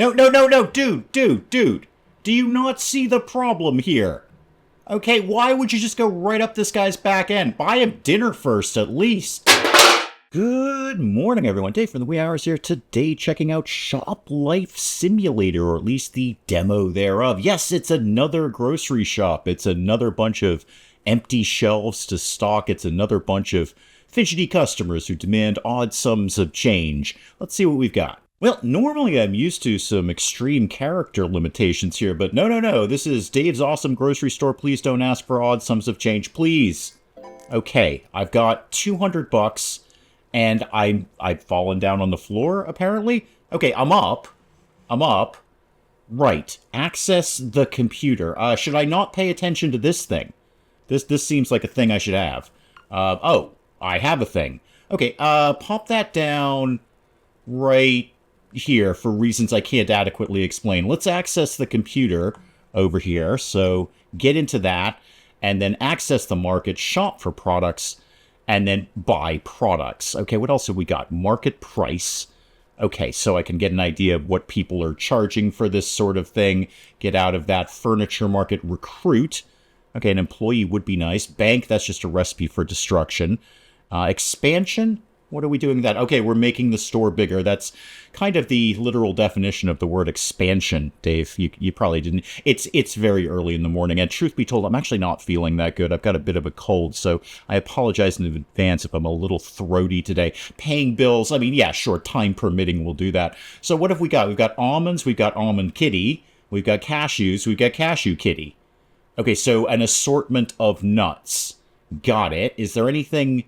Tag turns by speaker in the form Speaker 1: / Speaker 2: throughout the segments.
Speaker 1: No, no, no, no, dude. Do you not see the problem here? Okay, why would you just go right up this guy's back end? Buy him dinner first, at least. Good morning, everyone. Dave from the Wee Hours here. Today, checking out Shop Life Simulator, or at least the demo thereof. Yes, it's another grocery shop. It's another bunch of empty shelves to stock. It's another bunch of fidgety customers who demand odd sums of change. Let's see what we've got. Well, normally I'm used to some extreme character limitations here, but no. This is Dave's Awesome Grocery Store. Please don't ask for odd sums of change, please. Okay, I've got $200, and I've fallen down on the floor, apparently. Okay, I'm up. Right, access the computer. Should I not pay attention to this thing? This seems like a thing I should have. Oh, I have a thing. Okay, pop that down right here for reasons I can't adequately explain. Let's access the computer over here. So get into that and then access the market, shop for products, and then buy products. Okay, what else have we got? Market price. Okay, so I can get an idea of what people are charging for this sort of thing. Get out of that furniture market. Recruit. Okay, an employee would be nice. Bank, that's just a recipe for destruction. Expansion. What are we doing that? Okay, we're making the store bigger. That's kind of the literal definition of the word expansion, Dave. You probably didn't. It's very early in the morning, and truth be told, I'm actually not feeling that good. I've got a bit of a cold, so I apologize in advance if I'm a little throaty today. Paying bills, I mean, yeah, sure, time permitting, we'll do that. So what have we got? We've got almonds, we've got almond kitty, we've got cashews, we've got cashew kitty. Okay, so an assortment of nuts. Got it. Is there anything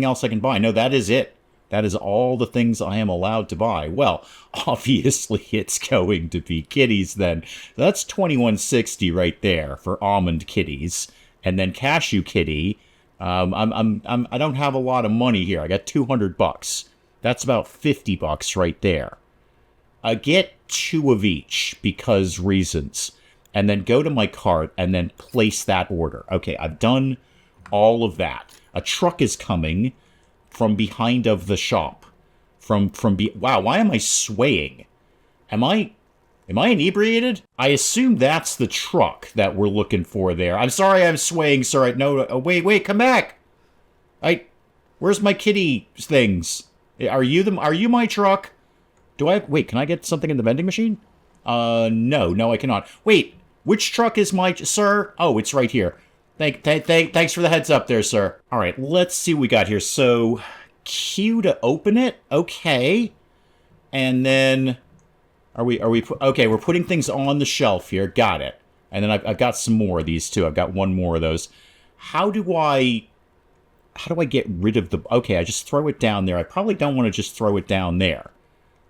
Speaker 1: else I can buy? No, that is it. That is all the things I am allowed to buy. Well, obviously it's going to be kitties then. That's $21.60 right there for almond kitties, and then cashew kitty. I don't have a lot of money here. I got $200. That's about $50 right there. I get 2 of each because reasons, and then go to my cart and then place that order. Okay, I've done all of that. A truck is coming from behind of the shop. Wow, why am I swaying? Am I inebriated? I assume that's the truck that we're looking for there. I'm sorry I'm swaying, sir. No, wait, come back. Where's my kitty things? Are you my truck? Wait, can I get something in the vending machine? No, I cannot. Wait, which truck is sir? Oh, it's right here. Thanks for the heads up there, sir. All right, let's see what we got here. So, Q to open it. Okay. And then, okay, we're putting things on the shelf here. Got it. And then I've got some more of these, too. I've got one more of those. How do I get rid of the... Okay, I just throw it down there. I probably don't want to just throw it down there.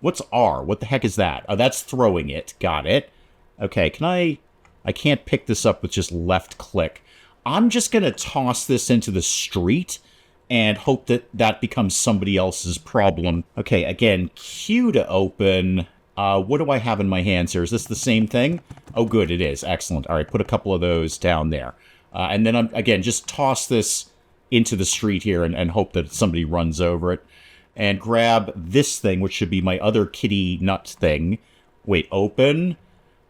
Speaker 1: What's R? What the heck is that? Oh, that's throwing it. Got it. Okay, can I can't pick this up with just left click. I'm just going to toss this into the street and hope that becomes somebody else's problem. Okay, again, Q to open. What do I have in my hands here? Is this the same thing? Oh, good, it is. Excellent. All right, put a couple of those down there. And then, again, just toss this into the street here and hope that somebody runs over it. And grab this thing, which should be my other kitty nut thing. Wait, open...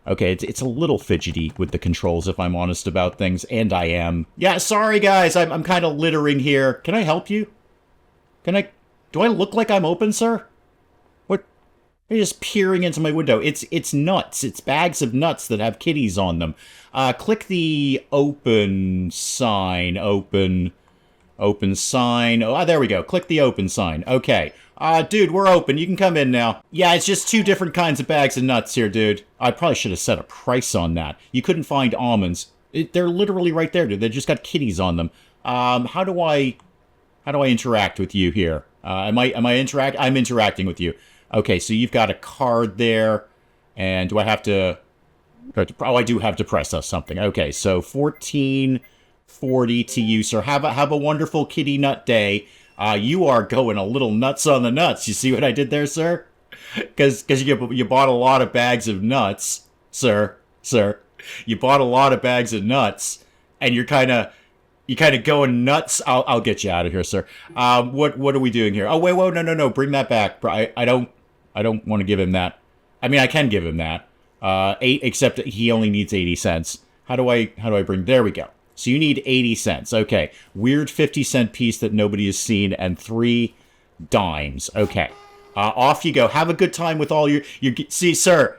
Speaker 1: Okay, it's a little fidgety with the controls, if I'm honest about things, and I am. Yeah, sorry guys, I'm kind of littering here. Can I help you? Do I look like I'm open, sir? What? You're just peering into my window. It's nuts. It's bags of nuts that have kitties on them. Click the open sign. Open sign. Oh, there we go. Click the open sign. Okay. Dude, we're open. You can come in now. Yeah, it's just 2 different kinds of bags of nuts here, dude. I probably should have set a price on that. You couldn't find almonds. They're literally right there, dude. They just got kitties on them. How do I interact with you here? I'm interacting with you. Okay, so you've got a card there. And do I have to... Oh, I do have to press something. Okay, so $14.40 to you, sir. Have a wonderful kitty nut day. You are going a little nuts on the nuts. You see what I did there, sir? Because you bought a lot of bags of nuts, sir. You bought a lot of bags of nuts, and you're kind of going nuts. I'll get you out of here, sir. What are we doing here? Oh, wait, no. Bring that back. I don't want to give him that. I mean, I can give him that. Except he only needs 80 cents. How do I bring, there we go. So you need 80 cents. Okay. Weird 50-cent piece that nobody has seen and 3 dimes. Okay. Off you go. Have a good time with all your see, sir,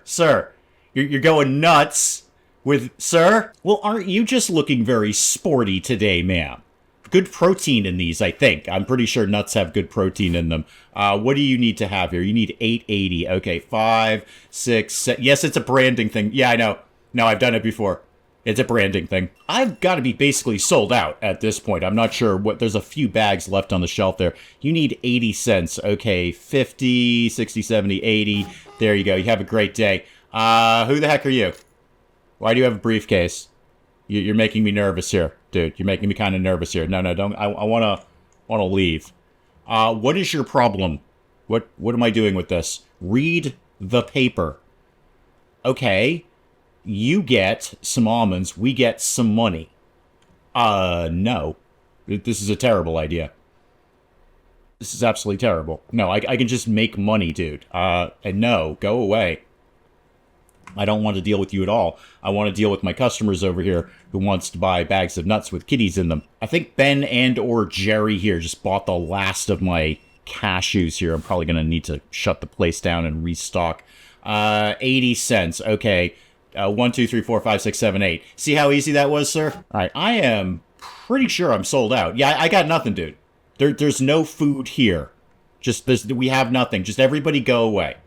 Speaker 1: you're going nuts with, sir? Well, aren't you just looking very sporty today, ma'am? Good protein in these, I think. I'm pretty sure nuts have good protein in them. What do you need to have here? You need 880. Okay, 5, 6, 7. Yes, it's a branding thing. Yeah, I know. No, I've done it before. It's a branding thing. I've got to be basically sold out at this point. I'm not sure what... There's a few bags left on the shelf there. You need 80 cents. Okay, 50, 60, 70, 80. There you go. You have a great day. Who the heck are you? Why do you have a briefcase? You're making me nervous here, dude. You're making me kind of nervous here. No, don't. I want to leave. What is your problem? What am I doing with this? Read the paper. Okay. You get some almonds. We get some money. No. This is a terrible idea. This is absolutely terrible. No, I can just make money, dude. And no, go away. I don't want to deal with you at all. I want to deal with my customers over here who wants to buy bags of nuts with kitties in them. I think Ben and or Jerry here just bought the last of my cashews here. I'm probably going to need to shut the place down and restock. 80 cents. Okay. 1, 2, 3, 4, 5, 6, 7, 8. See how easy that was, sir? All right. I am pretty sure I'm sold out. Yeah, I got nothing, dude. There's no food here. We have nothing. Just everybody go away.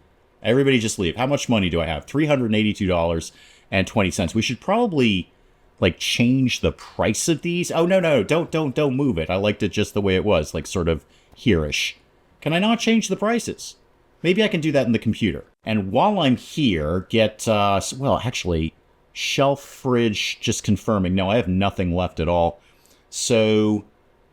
Speaker 1: Everybody just leave. How much money do I have? $382.20. We should probably, like, change the price of these. Oh, no. Don't move it. I liked it just the way it was, like, sort of here-ish. Can I not change the prices? Maybe I can do that in the computer. And while I'm here, get, well, actually, shelf, fridge, just confirming. No, I have nothing left at all. So,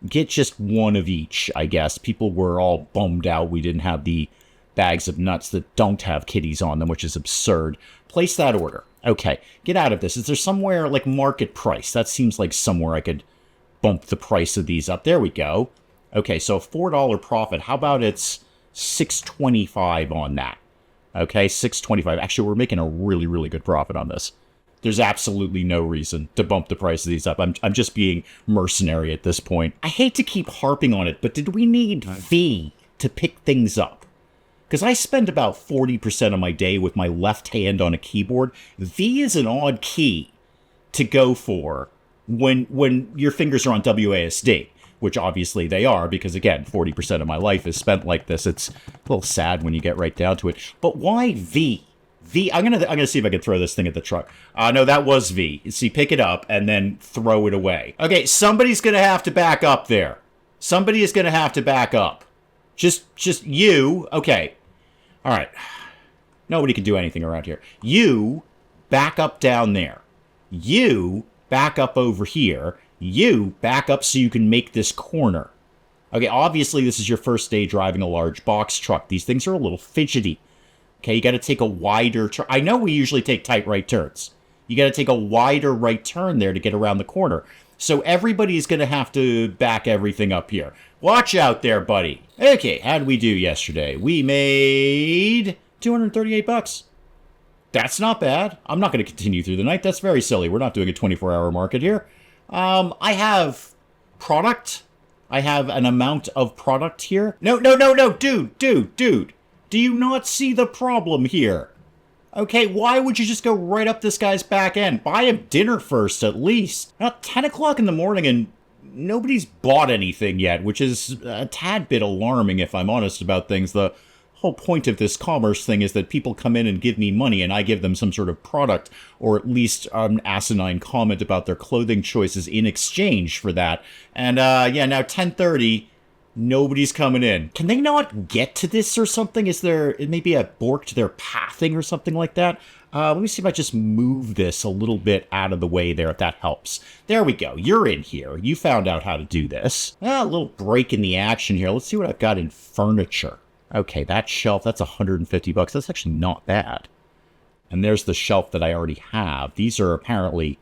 Speaker 1: get just one of each, I guess. People were all bummed out we didn't have the bags of nuts that don't have kitties on them, which is absurd. Place that order. Okay, get out of this. Is there somewhere, like, market price? That seems like somewhere I could bump the price of these up. There we go. Okay, so $4 profit. How about it's $6.25 on that? Okay, $6.25. Actually, we're making a really, really good profit on this. There's absolutely no reason to bump the price of these up. I'm just being mercenary at this point. I hate to keep harping on it, but did we need V to pick things up? Because I spend about 40% of my day with my left hand on a keyboard. V is an odd key to go for when your fingers are on WASD, which obviously they are, because again, 40% of my life is spent like this. It's a little sad when you get right down to it. But why V? I'm gonna see if I can throw this thing at the truck. No, that was V. See, pick it up and then throw it away. Okay, somebody's gonna have to back up there. Somebody is gonna have to back up. Just you. Okay. All right. Nobody can do anything around here. You back up down there. You back up over here. You back up so you can make this corner. Okay, obviously this is your first day driving a large box truck. These things are a little fidgety. Okay, you got to take a wider turn. I know we usually take tight right turns. You got to take a wider right turn there to get around the corner. So everybody's going to have to back everything up here. Watch out there, buddy. Okay, how did we do yesterday? We made $238. That's not bad. I'm not going to continue through the night. That's very silly. We're not doing a 24-hour market here. I have product. I have an amount of product here. No. Dude. Do you not see the problem here? Okay, why would you just go right up this guy's back end? Buy him dinner first, at least. Now, 10 o'clock in the morning and nobody's bought anything yet, which is a tad bit alarming if I'm honest about things. The whole point of this commerce thing is that people come in and give me money and I give them some sort of product or at least an asinine comment about their clothing choices in exchange for that. And yeah, now 10:30, nobody's coming in. Can they not get to this or something? Is there maybe a bork to their pathing or something like that? Let me see if I just move this a little bit out of the way there, if that helps. There we go. You're in here. You found out how to do this. A little break in the action here. Let's see what I've got in furniture. Okay, that shelf, that's $150. That's actually not bad. And there's the shelf that I already have. These are apparently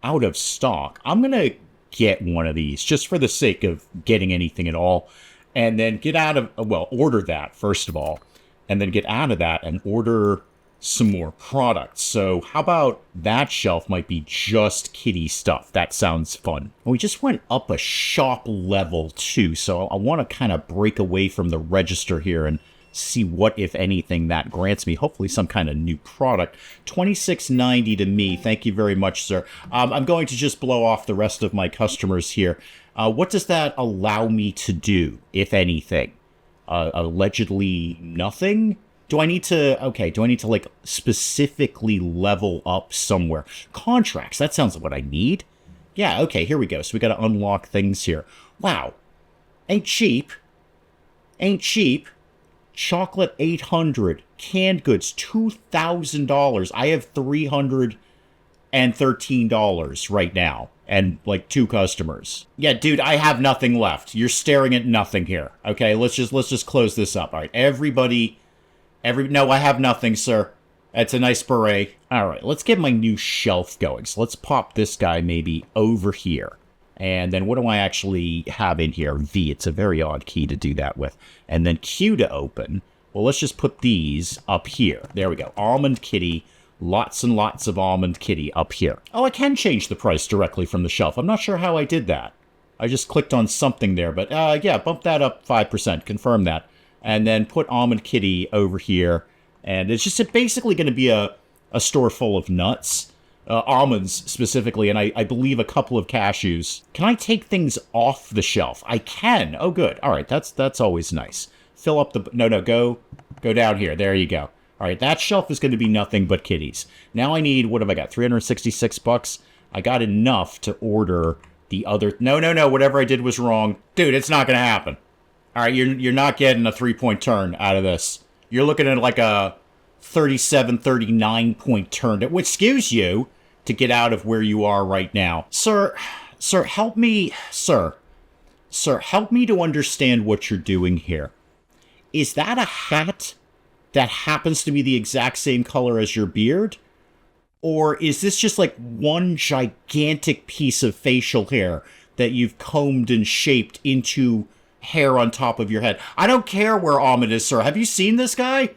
Speaker 1: out of stock. I'm going to get one of these just for the sake of getting anything at all. And then get out of, well, order that first of all. And then get out of that and order some more products. So how about that shelf might be just kitty stuff? That sounds fun. We just went up a shop level too, so I want to kind of break away from the register here and see what, if anything, that grants me. Hopefully some kind of new product. $26.90 to me. Thank you very much, sir. I'm going to just blow off the rest of my customers here. What does that allow me to do, if anything? Allegedly nothing? Do I need to, like, specifically level up somewhere? Contracts, that sounds like what I need. Yeah, okay, here we go. So we gotta unlock things here. Wow. Ain't cheap. Ain't cheap. Chocolate, $800. Canned goods, $2,000. I have $313 right now. And, like, 2 customers. Yeah, dude, I have nothing left. You're staring at nothing here. Okay, let's just close this up. All right, no, I have nothing, sir. That's a nice beret. All right, let's get my new shelf going. So let's pop this guy maybe over here. And then what do I actually have in here? V, it's a very odd key to do that with. And then Q to open. Well, let's just put these up here. There we go. Almond Kitty. Lots and lots of Almond Kitty up here. Oh, I can change the price directly from the shelf. I'm not sure how I did that. I just clicked on something there. But yeah, bump that up 5%. Confirm that. And then put Almond Kitty over here. And it's just basically going to be a store full of nuts. Almonds, specifically, and I believe a couple of cashews. Can I take things off the shelf? I can. Oh, good. All right, that's always nice. Fill up the... No, go down here. There you go. All right, that shelf is going to be nothing but kitties. Now I need... What have I got? $366? I got enough to order the other... No. Whatever I did was wrong. Dude, it's not going to happen. All right, you're not getting a 3-point turn out of this. You're looking at like a 37, 39-point turn. Which skews you to get out of where you are right now. Sir, help me. Sir, help me to understand what you're doing here. Is that a hat that happens to be the exact same color as your beard? Or is this just like one gigantic piece of facial hair that you've combed and shaped into hair on top of your head? I don't care where Almond is, sir. Have you seen this guy?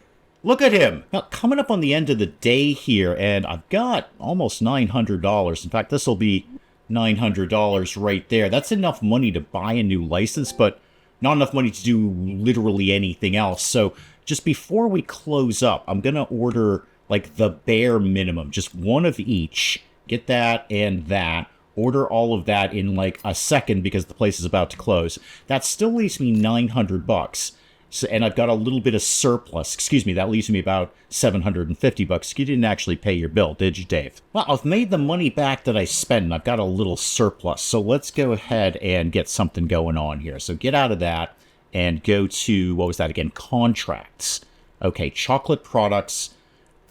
Speaker 1: Look at him. Now, coming up on the end of the day here, and I've got almost $900. In fact, this will be $900 right there. That's enough money to buy a new license, but not enough money to do literally anything else. So just before we close up, I'm going to order like the bare minimum, just one of each. Get that and that. Order all of that in like a second because the place is about to close. That still leaves me $900. So, and I've got a little bit of surplus. Excuse me, that leaves me about $750. You didn't actually pay your bill, did you, Dave? Well, I've made the money back that I spent, and I've got a little surplus. So let's go ahead and get something going on here. So get out of that and go to, what was that again? Contracts. Okay, chocolate products.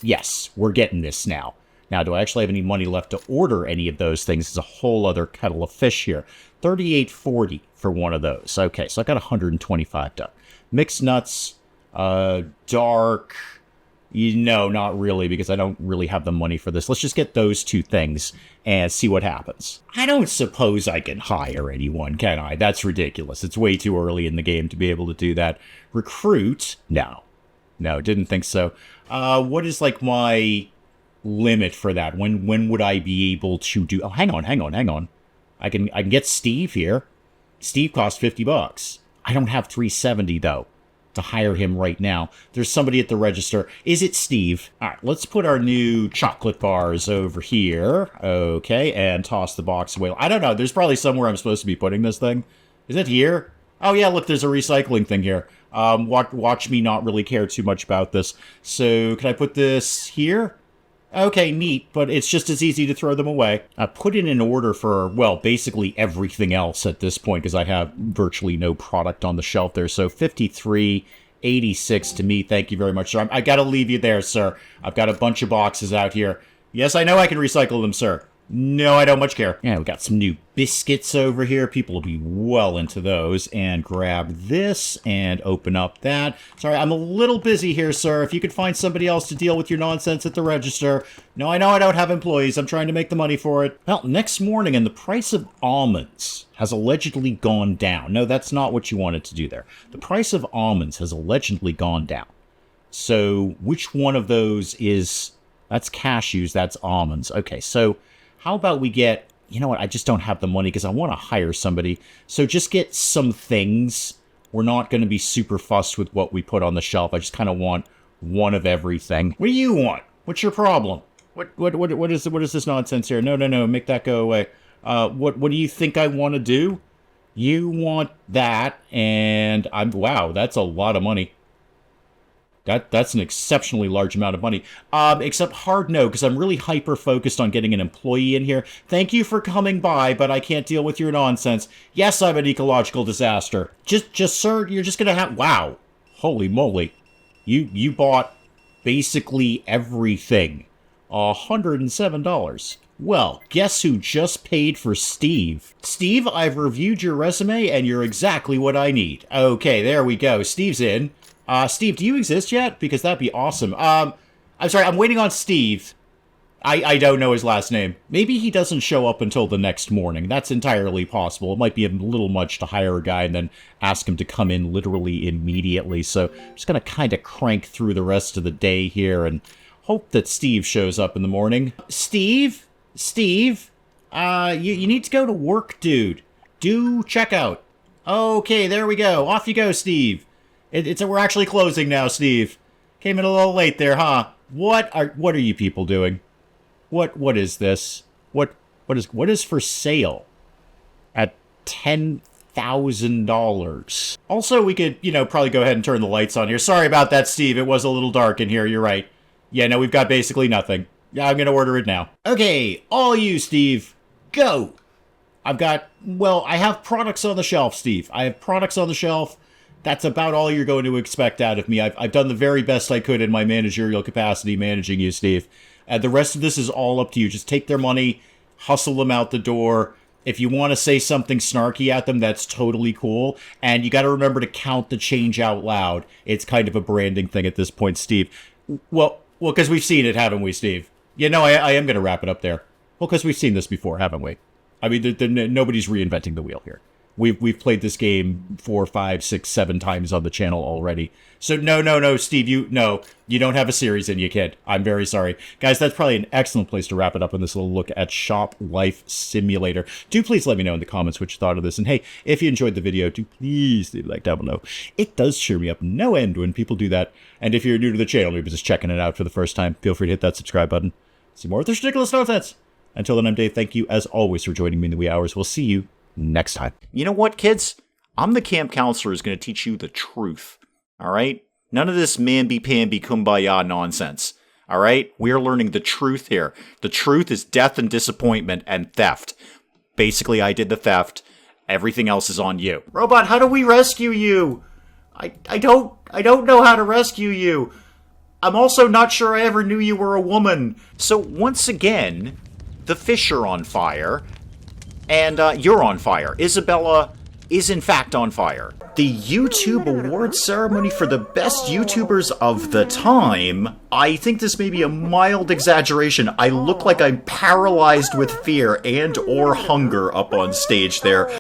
Speaker 1: Yes, we're getting this now. Now, do I actually have any money left to order any of those things? It's a whole other kettle of fish here. $38.40 for one of those. Okay, so I got $125. Mixed nuts, dark, no, not really, because I don't really have the money for this. Let's just get those 2 things and see what happens. I don't suppose I can hire anyone, can I? That's ridiculous. It's way too early in the game to be able to do that. Recruit? No, didn't think so. What is like my limit for that? When would I be able to do... Oh, hang on. I can get Steve here. Steve costs $50. I don't have $370 though to hire him right now. There's somebody at the register. Is it Steve? All right, let's put our new chocolate bars over here. Okay, and toss the box away. I don't know. There's probably somewhere I'm supposed to be putting this thing. Is it here? Oh yeah, look, there's a recycling thing here. Watch me not really care too much about this. So can I put this here? Okay, neat, but it's just as easy to throw them away. I put in an order for, well, basically everything else at this point because I have virtually no product on the shelf there. So $53.86 to me. Thank you very much, sir. I gotta leave you there, sir. I've got a bunch of boxes out here. Yes, I know I can recycle them, sir. No, I don't much care. Yeah, we got some new biscuits over here. People will be well into those. And grab this and open up that. Sorry, I'm a little busy here, sir. If you could find somebody else to deal with your nonsense at the register. No, I know I don't have employees. I'm trying to make the money for it. Well, next morning, and the price of almonds has allegedly gone down. No, that's not what you wanted to do there. The price of almonds has allegedly gone down. So which one of those is... That's cashews, that's almonds. Okay, so how about we get... You know what, I just don't have the money because I want to hire somebody. So just get some things. We're not going to be super fussed with what we put on the shelf. I just kind of want one of everything. What do you want? What's your problem? What is this nonsense here? No, make that go away. What do you think I want to do? You want that, and wow, that's a lot of money. That's an exceptionally large amount of money. Except hard no, because I'm really hyper-focused on getting an employee in here. Thank you for coming by, but I can't deal with your nonsense. Yes, I'm an ecological disaster. Just, sir, you're just gonna have... Wow. Holy moly. You bought basically everything. $107. Well, guess who just paid for Steve? Steve, I've reviewed your resume, and you're exactly what I need. Okay, there we go. Steve's in. Steve, do you exist yet? Because that'd be awesome. I'm sorry, I'm waiting on Steve. I don't know his last name. Maybe he doesn't show up until the next morning. That's entirely possible. It might be a little much to hire a guy and then ask him to come in literally immediately. So I'm just going to kind of crank through the rest of the day here and hope that Steve shows up in the morning. Steve? Steve? You need to go to work, dude. Do checkout. Okay, there we go. Off you go, Steve. We're actually closing now, Steve. Came in a little late there, huh? What are you people doing? What is this? What is for sale at $10,000? Also, we could, probably go ahead and turn the lights on here. Sorry about that, Steve. It was a little dark in here. You're right. Yeah, no, we've got basically nothing. Yeah, I'm gonna order it now. Okay, all you, Steve. Go! I have products on the shelf, Steve. I have products on the shelf. That's about all you're going to expect out of me. I've done the very best I could in my managerial capacity managing you, Steve. The rest of this is all up to you. Just take their money, hustle them out the door. If you want to say something snarky at them, that's totally cool. And you got to remember to count the change out loud. It's kind of a branding thing at this point, Steve. Well, because we've seen it, haven't we, Steve? Yeah, no, I am going to wrap it up there. Well, because we've seen this before, haven't we? I mean, nobody's reinventing the wheel here. We've played this game 4, 5, 6, 7 times on the channel already. So no, Steve, you don't have a series in you, kid. I'm very sorry. Guys, that's probably an excellent place to wrap it up in this little look at Shop Life Simulator. Do please let me know in the comments what you thought of this. And hey, if you enjoyed the video, do please leave a like down below. It does cheer me up no end when people do that. And if you're new to the channel, maybe just checking it out for the first time, feel free to hit that subscribe button. See more of this ridiculous nonsense. Until then, I'm Dave. Thank you, as always, for joining me in the wee hours. We'll see you next time. You know what, kids? I'm the camp counselor who's going to teach you the truth. All right? None of this mamby-pamby kumbaya nonsense. All right? We're learning the truth here. The truth is death and disappointment and theft. Basically, I did the theft. Everything else is on you. Robot, how do we rescue you? I don't know how to rescue you. I'm also not sure I ever knew you were a woman. So once again, the fish are on fire. And you're on fire. Isabella is in fact on fire. The YouTube award ceremony for the best YouTubers of the time. I think this may be a mild exaggeration. I look like I'm paralyzed with fear and or hunger up on stage there.